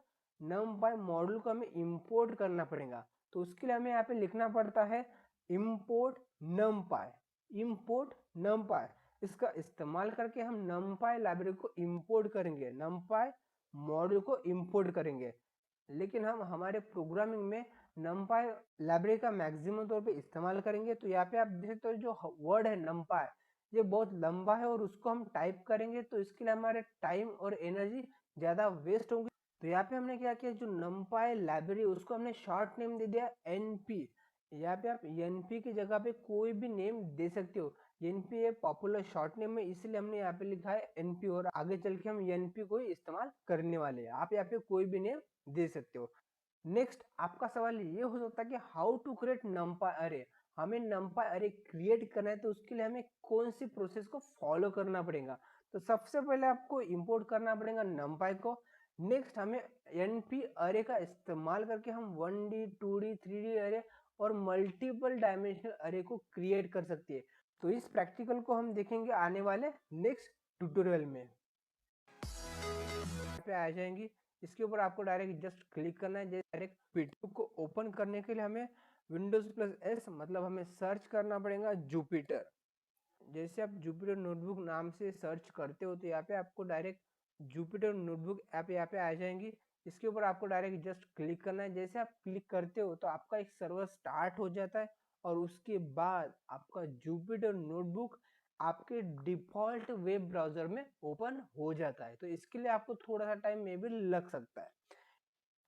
नंपाई मॉड्यूल को हमें इंपोर्ट करना पड़ेगा। तो उसके लिए हमें यहाँ पे लिखना पड़ता है इंपोर्ट नंपाई। इंपोर्ट नंपाई, इसका इस्तेमाल करके हम नंपाई लाइब्रेरी को इंपोर्ट करेंगे, नंपाई मॉड्यूल को इंपोर्ट करेंगे। लेकिन हम हमारे प्रोग्रामिंग में नंपाई लाइब्रेरी का मैक्सिमम तौर पे इस्तेमाल करेंगे। तो यहाँ पे आप देख सकते हो जो वर्ड है नंपाई ये बहुत लंबा है और उसको हम टाइप करेंगे तो इसके लिए हमारे टाइम और एनर्जी ज़्यादा वेस्ट होंगे। तो यहाँ पे हमने क्या किया, जो नंपाई लाइब्रेरी उसको हमने शॉर्ट नेम दे दिया एनपी। यहाँ पे आप एनपी की जगह पे कोई भी नेम दे सकते हो। एनपी है पॉपुलर शॉर्ट नेम है इसलिए हमने यहाँ पे लिखा है एनपी, और आगे चल के हम एनपी को ही इस्तेमाल करने वाले हैं। आप यहाँ पे कोई भी नेम दे सकते हो। नेक्स्ट आपका सवाल ये हो सकता है कि हाउ टू क्रिएट नंपाई अरे। हमें नंपाई अरे क्रिएट करना है तो उसके लिए हमें कौन सी प्रोसेस को फॉलो करना पड़ेगा। तो सबसे पहले आपको इंपोर्ट करना पड़ेगा नंपाई को। नेक्स्ट हमें एनपी अरे का इस्तेमाल करके हम 1D 2D 3D अरे और मल्टीपल डायमेंशनल अरे को क्रिएट कर सकते हैं। तो इस प्रैक्टिकल को हम देखेंगे आने वाले नेक्स्ट ट्यूटोरियल में। पे आ जाएंगी, इसके ऊपर आपको डायरेक्ट जस्ट क्लिक करना है। जैसे डायरेक्ट पीडीएफ को ओपन करने के लिए हमें Windows+S मतलब हमें सर्च करना पड़ेगा जुपिटर। जैसे आप जुपिटर नोटबुक नाम से सर्च करते हो तो यहाँ पे आपको डायरेक्ट जुपिटर नोटबुक ऐप यहाँ पे आ जाएंगी। इसके ऊपर आपको डायरेक्ट जस्ट क्लिक करना है। जैसे आप क्लिक करते हो तो आपका एक सर्वर स्टार्ट हो जाता है और उसके बाद आपका जुपिटर नोटबुक आपके डिफॉल्ट वेब ब्राउजर में ओपन हो जाता है। तो इसके लिए आपको थोड़ा सा टाइम में भी लग सकता है।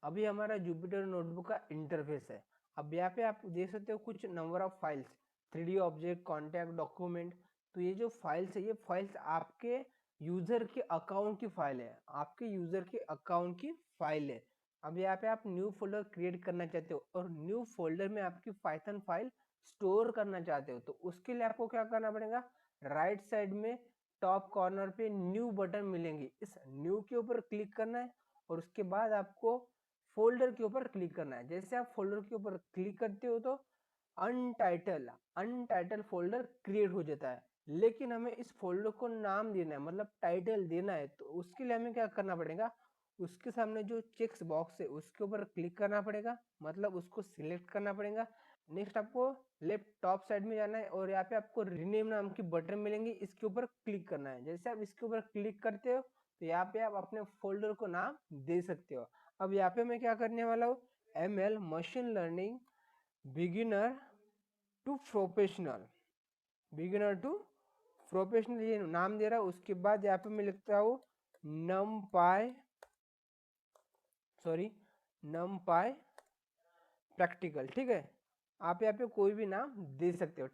अभी हमारा जुपिटर नोटबुक का इंटरफेस है। अब यहाँ पे आप देख सकते हो कुछ number of files, 3D object, contact, document. तो ये जो फाइल्स है ये फाइल्स आपके यूजर के अकाउंट की फाइल है, आपके यूजर के अकाउंट की फाइल है। अब यहाँ पे आप न्यू फोल्डर क्रिएट करना चाहते हो और न्यू फोल्डर में आपकी पाइथन फाइल स्टोर करना चाहते हो। तो उसके लिए आपको क्या करना पड़ेगा, राइट साइड में टॉप कॉर्नर पे न्यू बटन मिलेंगे, इस न्यू के ऊपर क्लिक करना है और उसके बाद आपको फोल्डर के ऊपर क्लिक करना है। जैसे आप फोल्डर के ऊपर क्लिक करते हो तो अनटाइटल फोल्डर क्रिएट हो जाता है। लेकिन हमें इस फोल्डर को नाम देना है, मतलब टाइटल देना है। तो उसके लिए हमें क्या करना पड़ेगा, उसके सामने जो चेक्स बॉक्स है उसके ऊपर क्लिक करना पड़ेगा, मतलब उसको सिलेक्ट करना पड़ेगा। नेक्स्ट आपको लेफ्ट टॉप साइड में जाना है और यहाँ पे आपको रीनेम नाम की बटन मिलेंगी, इसके ऊपर क्लिक करना है। जैसे आप इसके ऊपर क्लिक करते हो तो यहाँ पे आप अपने फोल्डर को नाम दे सकते हो। अब यहाँ पे मैं क्या करने वाला हूँ, ML machine learning beginner to professional, beginner to professional ये नाम दे रहा हूँ। उसके बाद यहाँ पे मैं लिखता हूँ numpy प्रैक्टिकल, ठीक है। आप यहाँ पे कोई भी नाम दे सकते हो।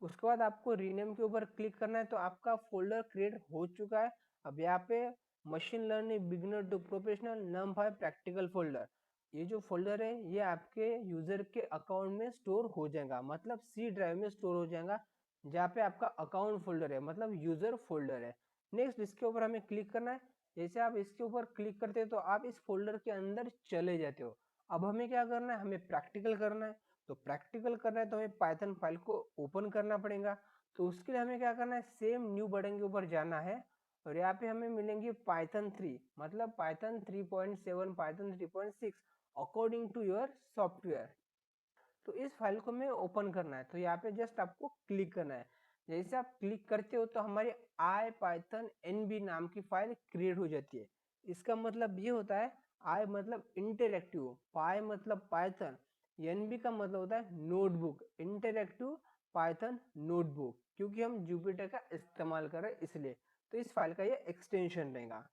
उसके बाद आपको रीनेम के ऊपर क्लिक करना है, तो आपका फोल्डर क्रिएट हो चुका है। अब यहाँ पे machine learning beginner to professional numpy practical folder, ये जो फोल्डर है ये आपके यूजर के अकाउंट में स्टोर हो जाएगा, मतलब सी ड्राइव में स्टोर हो जाएगा, जहाँ पे आपका अकाउंट फोल्डर है, मतलब यूजर फोल्डर है। नेक्स्ट इसके ऊपर हमें क्लिक करना है। जैसे आप इसके ऊपर क्लिक करते हो तो आप इस फोल्डर के अंदर चले जाते हो। अब हमें क्या करना है, हमें प्रैक्टिकल करना है। तो प्रैक्टिकल करना है तो हमें पाइथन फाइल को ओपन करना पड़ेगा। तो उसके लिए हमें क्या करना है, सेम न्यू बटन के ऊपर जाना है और यहाँ पे हमें मिलेंगे पाइथन 3, मतलब Python 3.7, Python 3.6 according to your software. तो इस फाइल को हमें ओपन करना है। तो यहाँ पे जस्ट आपको क्लिक करना है। जैसे आप क्लिक करते हो तो हमारी IPython NB नाम की फाइल क्रिएट हो जाती है। इसका मतलब ये होता है, आई मतलब इंटरेक्टिव, पाई मतलब पाइथन, NB का मतलब होता है नोटबुक, इंटरेक्टिव पाइथन नोटबुक, क्योंकि हम जुपिटर का इस्तेमाल कर रहे हैं इसलिए। तो इस फाइल का ये एक्सटेंशन रहेगा।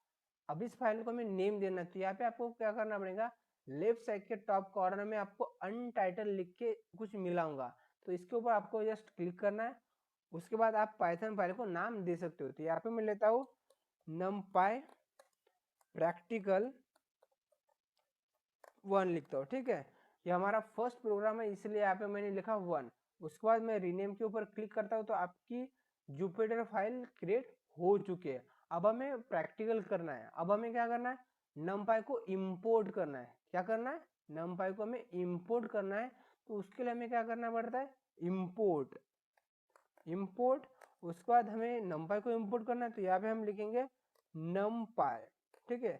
अब इस फाइल को हमें नेम देना है। तो यहाँ पे आपको क्या करना पड़ेगा, लेफ्ट साइड के टॉप कॉर्नर में आपको अनटाइटल लिख के कुछ मिला होगा, तो इसके ऊपर आपको जस्ट क्लिक करना है। उसके बाद आप पाइथन फाइल को नाम दे सकते हो। तो यहाँ पे मैं लेता हूँ numpy प्रैक्टिकल 1 लिखता हूँ, ठीक है। ये हमारा फर्स्ट प्रोग्राम है इसलिए यहाँ पे मैंने लिखा 1। उसके बाद मैं रीनेम के ऊपर क्लिक करता हूँ तो आपकी जुपिटर फाइल क्रिएट हो चुकी है। अब हमें प्रैक्टिकल करना है। अब हमें क्या करना है, numpy को इंपोर्ट करना है। क्या करना है, numpy को हमें इंपोर्ट करना है। तो उसके लिए हमें क्या करना पड़ता है, इंपोर्ट। उसके बाद हमें numpy को इंपोर्ट करना है। तो यहाँ पे हम लिखेंगे numpy, ठीक है।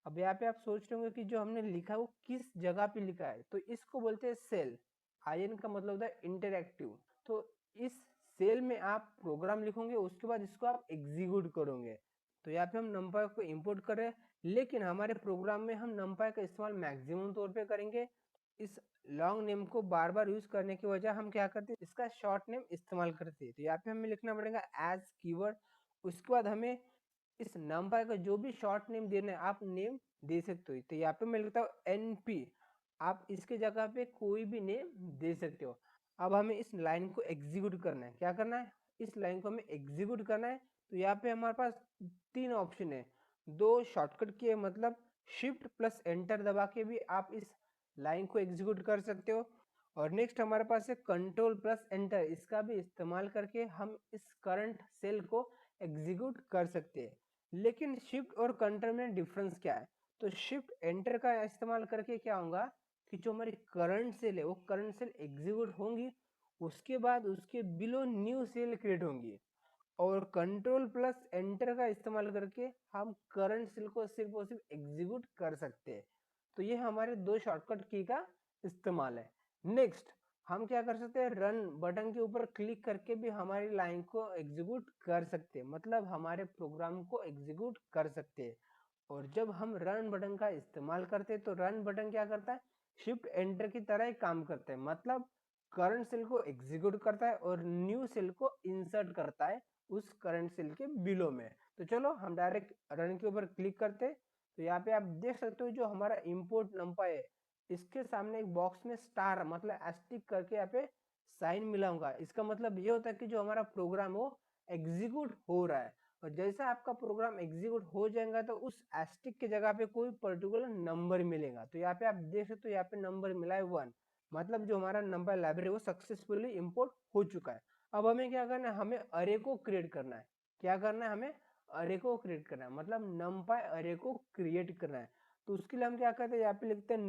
अब यहाँ पे आप सोच रहे होंगे कि जो हमने लिखा है वो किस जगह पे लिखा है। तो इसको बोलते हैं सेल। IN का मतलब होता है इंटरेक्टिव। तो इस सेल में आप प्रोग्राम लिखोगे, उसके बाद इसको आप एग्जीक्यूट करोगे। तो यहाँ पे हम numpy को इंपोर्ट कर रहे हैं, लेकिन हमारे प्रोग्राम में हम numpy का इस्तेमाल मैक्सिमम तौर पे करेंगे। इस लॉन्ग नेम को बार बार यूज करने की वजह हम क्या करते हैं, इसका शॉर्ट नेम इस्तेमाल करते हैं। तो यहाँ पे हमें लिखना पड़ेगा एज कीवर्ड। उसके बाद हमें इस numpy का जो भी शॉर्ट नेम देना है आप नेम दे सकते हो। तो यहाँ पे मैं लिखता हूँ NP, आप इसके जगह पे कोई भी नेम दे सकते हो। अब हमें इस लाइन को एग्जीक्यूट करना है। क्या करना है, इस लाइन को हमें एग्जीक्यूट करना है। तो यहाँ पे हमारे पास 3 ऑप्शन है, 2 शॉर्टकट के, मतलब शिफ्ट प्लस एंटर दबा के भी आप इस लाइन को एग्जीक्यूट कर सकते हो। और नेक्स्ट हमारे पास है कंट्रोल प्लस एंटर, इसका भी इस्तेमाल करके हम इस करंट सेल को एग्जीक्यूट कर सकते हैं। लेकिन शिफ्ट और कंट्रोल में डिफरेंस क्या है, तो शिफ्ट एंटर का इस्तेमाल करके क्या होगा कि जो हमारी करंट सेल है वो करंट सेल एग्जीक्यूट होंगी, उसके बाद उसके बिलो न्यू सेल क्रिएट होंगी। और कंट्रोल प्लस एंटर का इस्तेमाल करके हम करंट सेल को सिर्फ और सिर्फ एग्जीक्यूट कर सकते हैं। तो ये हमारे 2 शॉर्टकट की का इस्तेमाल है। नेक्स्ट हम क्या कर सकते हैं, रन बटन के ऊपर क्लिक करके भी हमारी लाइन को एग्जीक्यूट कर सकते हैं, मतलब हमारे प्रोग्राम को एग्जीक्यूट कर सकते हैं। और जब हम रन बटन का इस्तेमाल करते हैं तो रन बटन क्या करता है, शिफ्ट एंटर की तरह ही काम करता है, मतलब करंट सेल को एग्जीक्यूट करता है और न्यू सेल को इंसर्ट करता है उस करंट सेल के बिलो में। तो चलो हम डायरेक्ट रन के ऊपर क्लिक करते हैं। तो यहाँ पे आप देख सकते हो जो हमारा इंपोर्ट numpy है, इसके सामने एक बॉक्स में स्टार मतलब एस्टिक करके यहाँ पे साइन मिला होगा। इसका मतलब ये होता है कि जो हमारा प्रोग्राम वो एग्जीक्यूट हो रहा है। और जैसा आपका प्रोग्राम एग्जीक्यूट हो जाएगा तो उस एस्टिक के जगह पे कोई पर्टिकुलर नंबर मिलेगा। तो यहाँ पे आप देख सकते हो यहाँ पे नंबर मिला है 1, मतलब जो हमारा नंबर लाइब्रेरी वो सक्सेसफुली इंपोर्ट हो चुका है। अब हमें क्या करना है, हमें अरे को क्रिएट करना है। क्या करना है, हमें अरे को क्रिएट करना है, मतलब numpy अरे को क्रिएट करना है। तो उसके लिए हम क्या करते हैं, यहाँ पे लिखते हैं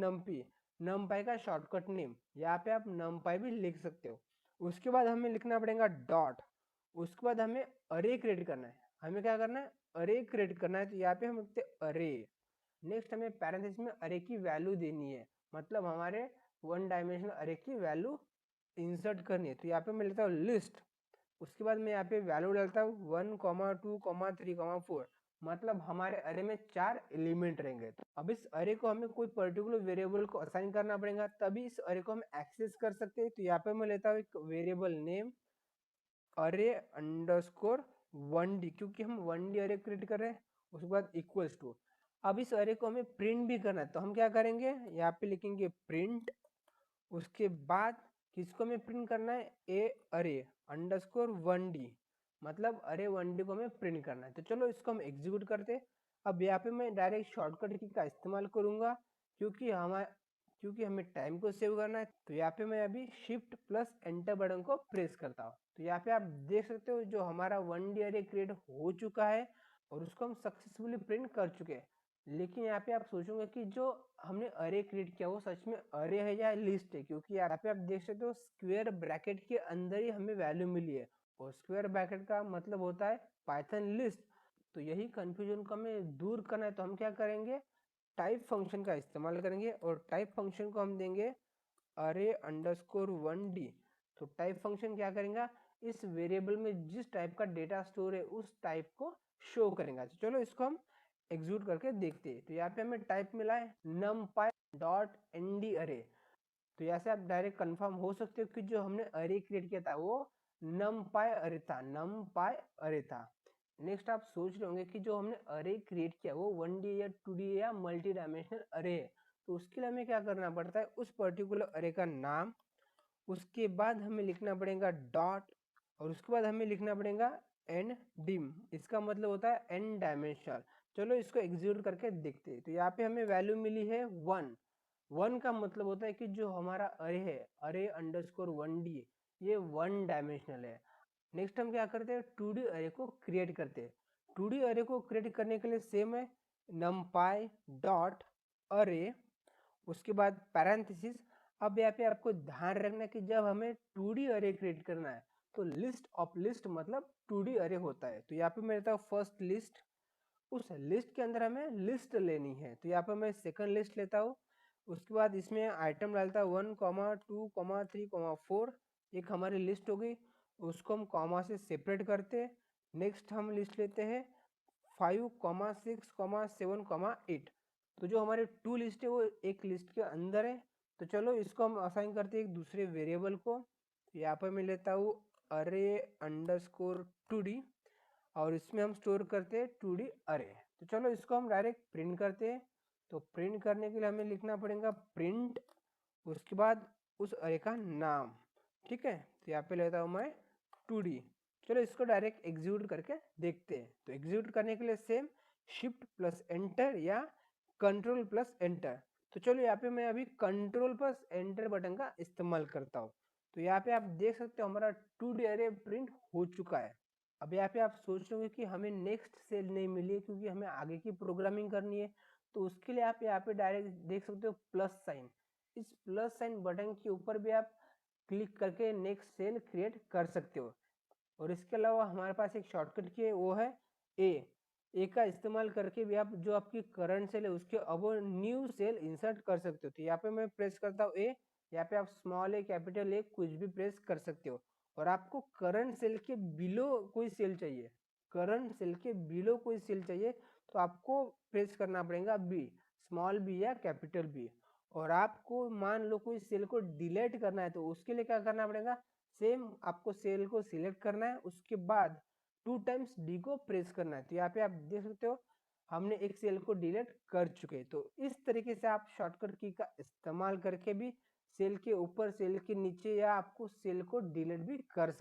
numpy का शॉर्टकट नेम, यहाँ पे आप numpy भी लिख सकते हो। उसके बाद हमें लिखना पड़ेगा डॉट। उसके बाद हमें अरे क्रिएट करना है। हमें क्या करना है, अरे क्रिएट करना है। तो यहाँ पे हम लिखते हैं अरे। नेक्स्ट हमें पैरेंथेसिस में अरे की वैल्यू देनी है, मतलब हमारे 1 डायमेंशनल अरे की वैल्यू इंसर्ट करनी है। तो यहाँ पे मैं लेता हूँ लिस्ट। उसके बाद मैं यहाँ पे वैल्यू डालता हूँ 1, 2, 3, 4, मतलब हमारे अरे में 4 एलिमेंट रहेंगे। अब इस अरे को हमें कोई पर्टिकुलर वेरिएबल को असाइन करना पड़ेगा, तभी इस अरे को हम एक्सेस कर सकते हैं। तो यहाँ पे मैं लेता हूँ एक वेरिएबल नेम अरे अंडरस्कोर 1D, क्योंकि हम 1D अरे क्रिएट कर रहे हैं। उसके बाद इक्वल्स टू। अब इस अरे को हमें प्रिंट भी करना है, तो हम क्या करेंगे, यहाँ पे लिखेंगे प्रिंट। उसके बाद किसको हमें प्रिंट करना है, ए अरे अंडरस्कोर 1D, मतलब अरे 1D को हमें प्रिंट करना है। तो चलो इसको हम एग्जीक्यूट करते हैं। अब यहाँ पे मैं डायरेक्ट शॉर्टकट की का इस्तेमाल करूंगा, क्योंकि हमें टाइम को सेव करना है। तो यहाँ पे मैं अभी शिफ्ट प्लस एंटर बटन को प्रेस करता हूँ। तो यहाँ पे आप देख सकते हो जो हमारा 1D अरे क्रिएट हो चुका है और उसको हम सक्सेसफुली प्रिंट कर चुके हैं। लेकिन यहाँ पे आप सोचोगे कि जो हमने अरे क्रिएट किया वो सच में अरे है या लिस्ट है, क्योंकि यहाँ पे आप देख सकते हो स्क्वायर ब्रैकेट के अंदर ही हमें वैल्यू मिली है और स्क्वायर ब्रैकेट का मतलब होता है पाइथन लिस्ट। तो यही कंफ्यूजन को हमें दूर करना है, तो हम क्या करेंगे, टाइप फंक्शन का इस्तेमाल करेंगे और टाइप फंक्शन को हम देंगे अरे अंडरस्कोर 1D। तो टाइप फंक्शन क्या करेगा, इस वेरिएबल में जिस टाइप का डेटा स्टोर है उस टाइप को शो करेगा। तो चलो इसको हम एग्जीक्यूट करके देखते हैं। तो यहाँ पे हमें टाइप मिला है numpy.nd अरे। तो यहाँ से आप डायरेक्ट कंफर्म हो सकते हो कि जो हमने अरे क्रिएट किया था वो numpy अरे था। नेक्स्ट आप सोच रहे होंगे कि जो हमने अरे क्रिएट किया वो 1D या 2D या मल्टी डायमेंशनल अरे है, तो उसके लिए हमें क्या करना पड़ता है, उस पर्टिकुलर अरे का नाम, उसके बाद हमें लिखना पड़ेगा डॉट, और उसके बाद हमें लिखना पड़ेगा एन डिम। इसका मतलब होता है एन डायमेंशनल। चलो इसको एग्जीक्यूट करके देखते हैं। तो यहाँ पे हमें वैल्यू मिली है 1 का मतलब होता है कि जो हमारा अरे है अरे अंडरस्कोर 1D, ये 1 डायमेंशनल है। नेक्स्ट हम क्या करते हैं, 2D अरे को क्रिएट करते हैं। 2D अरे को क्रिएट करने के लिए सेम है numpy डॉट अरे, उसके बाद पैरेंथेसिस। अब यहाँ पे आपको ध्यान रखना कि जब हमें 2D अरे क्रिएट करना है तो लिस्ट ऑफ लिस्ट मतलब 2D अरे होता है। तो यहाँ पे मैं लेता हूँ फर्स्ट लिस्ट, उस लिस्ट के अंदर हमें लिस्ट लेनी है। तो यहाँ पे मैं सेकंड लिस्ट लेता हूँ, उसके बाद इसमें आइटम डालता हूँ 1, 2, 3, 4। एक हमारी लिस्ट हो गई, उसको हम कॉमा से सेपरेट करते हैं। नेक्स्ट हम लिस्ट लेते हैं 5, 6, 7, 8। तो जो हमारे 2 लिस्ट है वो एक लिस्ट के अंदर है। तो चलो इसको हम असाइन करते हैं एक दूसरे वेरिएबल को। यहाँ पर मैं लेता हूँ अरे अंडरस्कोर 2D और इसमें हम स्टोर करते हैं 2D अरे। तो चलो इसको हम डायरेक्ट प्रिंट करते हैं। तो प्रिंट करने के लिए हमें लिखना पड़ेगा प्रिंट, उसके बाद उस अरे का नाम। ठीक है, तो यहाँ पे लेता हूँ मैं 2D। चलो इसको डायरेक्ट एग्जीक्यूट करके देखते हैं। तो एग्जीक्यूट करने के लिए सेम शिफ्ट प्लस एंटर या कंट्रोल प्लस एंटर। तो चलो यहाँ पे मैं अभी कंट्रोल प्लस एंटर बटन का इस्तेमाल करता हूँ। तो यहाँ पे आप देख सकते हो हमारा 2D अरे प्रिंट हो चुका है। अब यहाँ पे आप सोच रहे हो कि हमें नेक्स्ट सेल नहीं मिली है क्योंकि हमें आगे की प्रोग्रामिंग करनी है। तो उसके लिए आप यहाँ पे डायरेक्ट देख सकते हो प्लस साइन, इस प्लस साइन बटन के ऊपर भी आप क्लिक करके नेक्स्ट सेल क्रिएट कर सकते हो। और इसके अलावा हमारे पास एक शॉर्टकट की है, वो है ए का इस्तेमाल करके भी आप जो आपकी करंट सेल है उसके अब न्यू सेल इंसर्ट कर सकते हो। तो यहाँ पे मैं प्रेस करता हूँ ए, यहाँ पे आप स्मॉल ए कैपिटल ए कुछ भी प्रेस कर सकते हो। और आपको करंट सेल के बिलो कोई सेल चाहिए, करंट सेल के बिलो कोई सेल चाहिए तो आपको प्रेस करना पड़ेगा बी, स्मॉल बी या कैपिटल बी। और आपको मान लो कोई सेल को डिलीट करना है तो उसके लिए क्या करना पड़ेगा, सेम आपको सेल को सिलेक्ट करना है, उसके बाद 2 टाइम्स डी को प्रेस करना है। तो यहाँ पे आप देख सकते हो हमने एक सेल को डिलीट कर चुके हैं। तो इस तरीके से आप शॉर्टकट की का इस्तेमाल करके भी सेल के ऊपर, सेल के नीचे या आपको सेल को डिलीट भी कर सकते